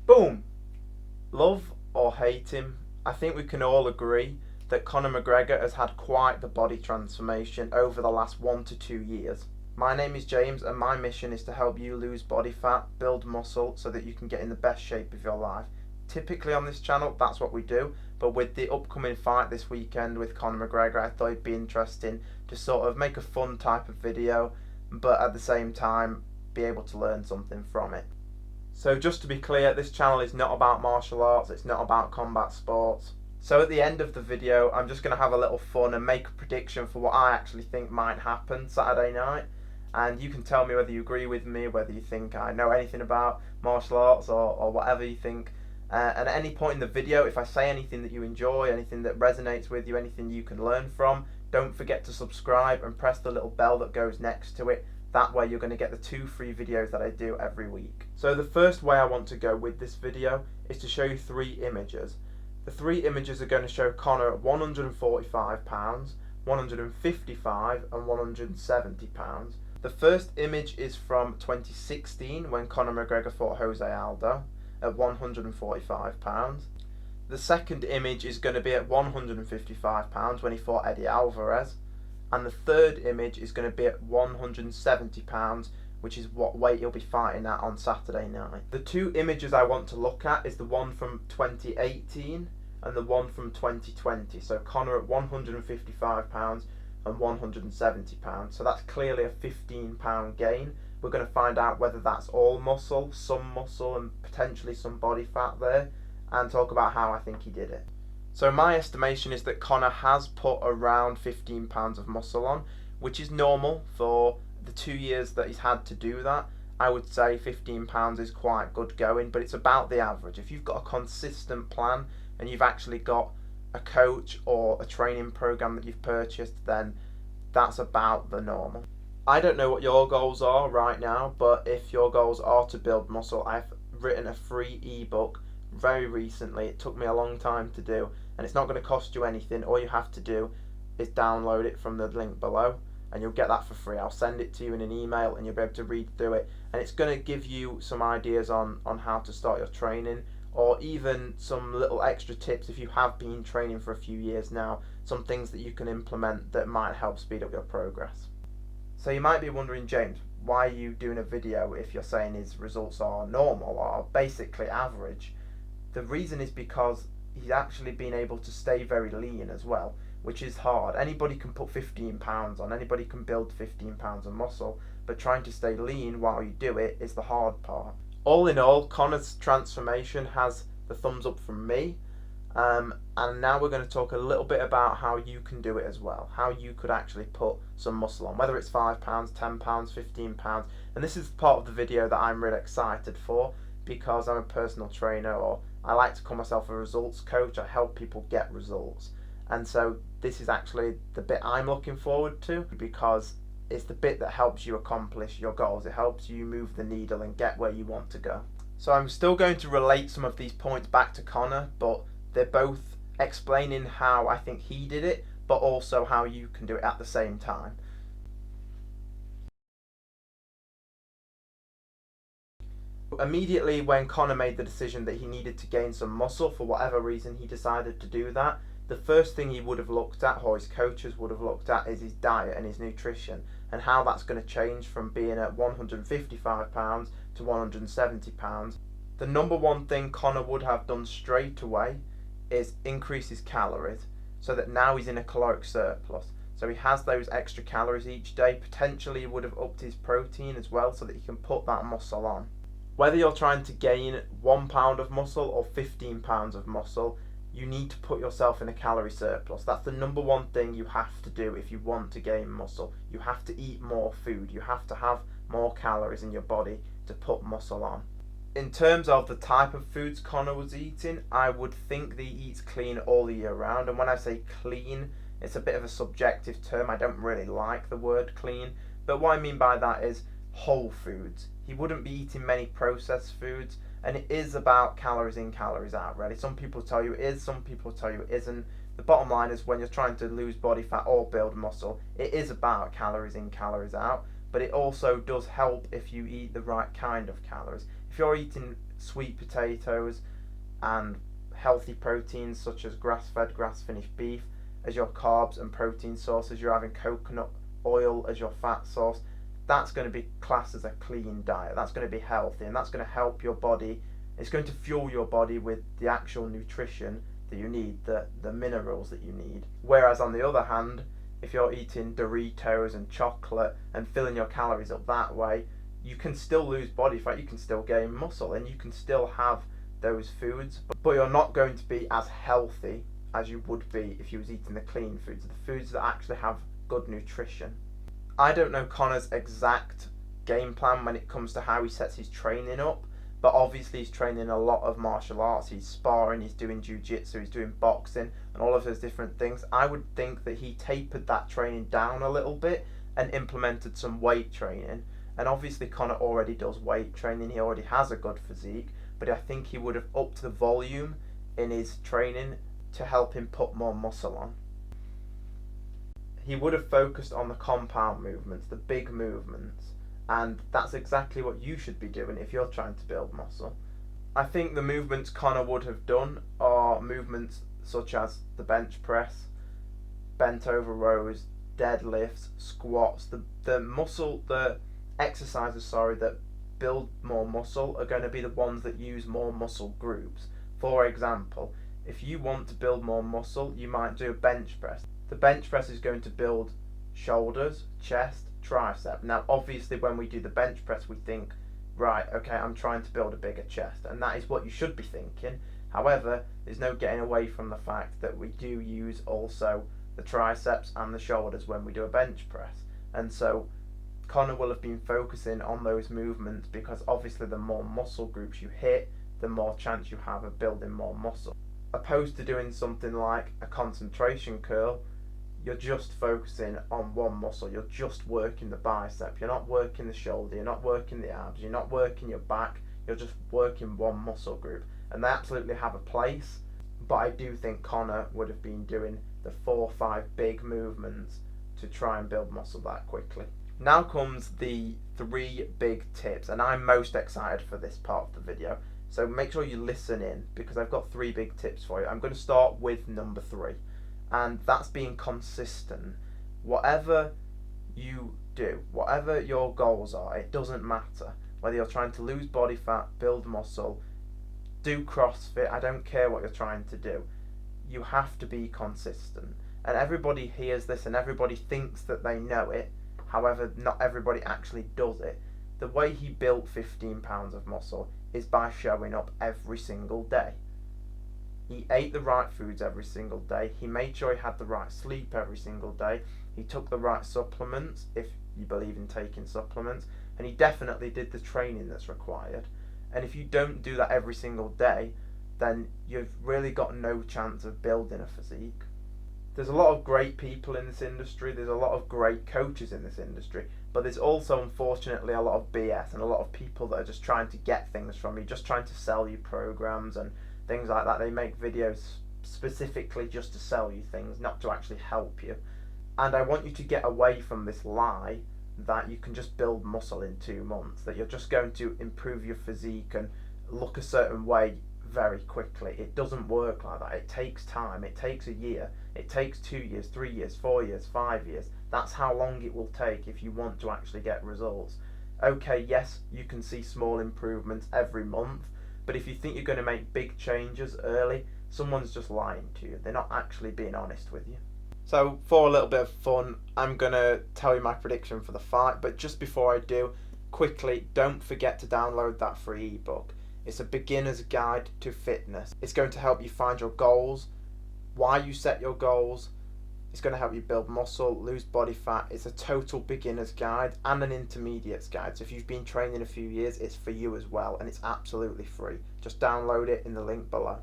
Boom! Love or hate him, I think we can all agree that Conor McGregor has had quite the body transformation over the last 1 to 2 years. My name is James and my mission is to help you lose body fat, build muscle so that you can get in the best shape of your life. Typically on this channel that's what we do, but with the upcoming fight this weekend with Conor McGregor, I thought it'd be interesting to sort of make a fun type of video, but at the same time be able to learn something from it. So just to be clear, this channel is not about martial arts, it's not about combat sports. So at the end of the video, I'm just going to have a little fun and make a prediction for what I actually think might happen Saturday night. And you can tell me whether you agree with me, whether you think I know anything about martial arts or whatever you think. And at any point in the video, if I say anything that you enjoy, anything that resonates with you, anything you can learn from, don't forget to subscribe and press the little bell that goes next to it. That way you're going to get the 2 free videos that I do every week. So the first way I want to go with this video is to show you 3 images. The 3 images are going to show Conor at 145 pounds, 155 and 170 pounds. The first image is from 2016 when Conor McGregor fought Jose Aldo at 145 pounds. The second image is going to be at 155 pounds when he fought Eddie Alvarez. And the third image is going to be at 170 pounds, which is what weight he'll be fighting at on Saturday night. The 2 images I want to look at is the one from 2018 and the one from 2020. So Conor at 155 pounds and 170 pounds. So that's clearly a 15-pound gain. We're going to find out whether that's all muscle, some muscle and potentially some body fat there, and talk about how I think he did it. So my estimation is that Conor has put around 15 pounds of muscle on, which is normal for the 2 years that he's had to do that. I would say 15 pounds is quite good going, but it's about the average. If you've got a consistent plan and you've actually got a coach or a training program that you've purchased, then that's about the normal. I don't know what your goals are right now, but if your goals are to build muscle, I've written a free ebook very recently. It took me a long time to do, and it's not going to cost you anything. All you have to do is download it from the link below and you'll get that for free. I'll send it to you in an email and you'll be able to read through it, and it's going to give you some ideas on how to start your training, or even some little extra tips if you have been training for a few years now, some things that you can implement that might help speed up your progress. So you might be wondering, James, why are you doing a video if you're saying his results are normal or basically average? The reason is because he's actually been able to stay very lean as well, which is hard. Anybody can put 15 pounds on, anybody can build 15 pounds of muscle, but trying to stay lean while you do it is the hard part. All in all, Conor's transformation has the thumbs up from me, and now we're going to talk a little bit about how you can do it as well, how you could actually put some muscle on, whether it's 5 pounds, 10 pounds, 15 pounds, and this is part of the video that I'm really excited for because I'm a personal trainer, or I like to call myself a results coach. I help people get results, and so this is actually the bit I'm looking forward to because it's the bit that helps you accomplish your goals. It helps you move the needle and get where you want to go. So I'm still going to relate some of these points back to Conor, but they're both explaining how I think he did it, but also how you can do it at the same time. Immediately when Conor made the decision that he needed to gain some muscle, for whatever reason he decided to do that, the first thing he would have looked at, or his coaches would have looked at, is his diet and his nutrition, and how that's going to change from being at 155 pounds to 170 pounds. The number one thing Conor would have done straight away is increase his calories, so that now he's in a caloric surplus. So he has those extra calories each day. Potentially he would have upped his protein as well so that he can put that muscle on. Whether you're trying to gain 1 pound of muscle or 15 pounds of muscle, you need to put yourself in a calorie surplus. That's the number one thing you have to do if you want to gain muscle. You have to eat more food. You have to have more calories in your body to put muscle on. In terms of the type of foods Conor was eating, I would think that he eats clean all year round. And when I say clean, it's a bit of a subjective term. I don't really like the word clean. But what I mean by that is whole foods. He wouldn't be eating many processed foods, and it is about calories in, calories out, really. Some people tell you it is, some people tell you it isn't. The bottom line is when you're trying to lose body fat or build muscle, it is about calories in, calories out, but it also does help if you eat the right kind of calories. If you're eating sweet potatoes and healthy proteins such as grass-fed, grass-finished beef as your carbs and protein sources, you're having coconut oil as your fat source, that's going to be classed as a clean diet. That's going to be healthy, and that's going to help your body. It's going to fuel your body with the actual nutrition that you need, the minerals that you need. Whereas on the other hand, if you're eating Doritos and chocolate and filling your calories up that way, you can still lose body fat, you can still gain muscle, and you can still have those foods, but you're not going to be as healthy as you would be if you was eating the clean foods, the foods that actually have good nutrition. I don't know Conor's exact game plan when it comes to how he sets his training up, but obviously he's training a lot of martial arts. He's sparring, he's doing jiu-jitsu, he's doing boxing and all of those different things. I would think that he tapered that training down a little bit and implemented some weight training. And obviously Conor already does weight training, he already has a good physique, but I think he would have upped the volume in his training to help him put more muscle on. He would have focused on the compound movements, the big movements, and that's exactly what you should be doing if you're trying to build muscle. I think the movements Conor would have done are movements such as the bench press, bent over rows, deadlifts, squats. The exercises that build more muscle are going to be the ones that use more muscle groups. For example, if you want to build more muscle, you might do a bench press. The bench press is going to build shoulders, chest, tricep. Now obviously when we do the bench press we think, right, okay, I'm trying to build a bigger chest, and that is what you should be thinking. However, there's no getting away from the fact that we do use also the triceps and the shoulders when we do a bench press. And so Conor will have been focusing on those movements because obviously the more muscle groups you hit, the more chance you have of building more muscle. Opposed to doing something like a concentration curl, you're just focusing on one muscle. You're just working the bicep. You're not working the shoulder. You're not working the abs. You're not working your back. You're just working one muscle group. And they absolutely have a place. But I do think Conor would have been doing the 4 or 5 big movements to try and build muscle that quickly. Now comes the 3 big tips. And I'm most excited for this part of the video. So make sure you listen in because I've got 3 big tips for you. I'm going to start with number 3. And that's being consistent. Whatever you do, whatever your goals are, it doesn't matter. Whether you're trying to lose body fat, build muscle, do CrossFit, I don't care what you're trying to do. You have to be consistent. And everybody hears this and everybody thinks that they know it. However, not everybody actually does it. The way he built 15 pounds of muscle is by showing up every single day. He ate the right foods every single day. He made sure he had the right sleep every single day. He took the right supplements, if you believe in taking supplements. And he definitely did the training that's required. And if you don't do that every single day, then you've really got no chance of building a physique. There's a lot of great people in this industry. There's a lot of great coaches in this industry. But there's also, unfortunately, a lot of BS and a lot of people that are just trying to get things from you, just trying to sell you programs and things like that. They make videos specifically just to sell you things, not to actually help you. And I want you to get away from this lie that you can just build muscle in 2 months, that you're just going to improve your physique and look a certain way very quickly. It doesn't work like that. It takes time. It takes a year. It takes 2 years, 3 years, 4 years, 5 years. That's how long it will take if you want to actually get results. Okay, yes, you can see small improvements every month, but if you think you're going to make big changes early, someone's just lying to you. They're not actually being honest with you. So for a little bit of fun, I'm going to tell you my prediction for the fight. But just before I do, quickly, don't forget to download that free ebook. It's a beginner's guide to fitness. It's going to help you find your goals, why you set your goals. It's going to help you build muscle, lose body fat. It's a total beginner's guide and an intermediate's guide. So if you've been training a few years, it's for you as well, and it's absolutely free. Just download it in the link below.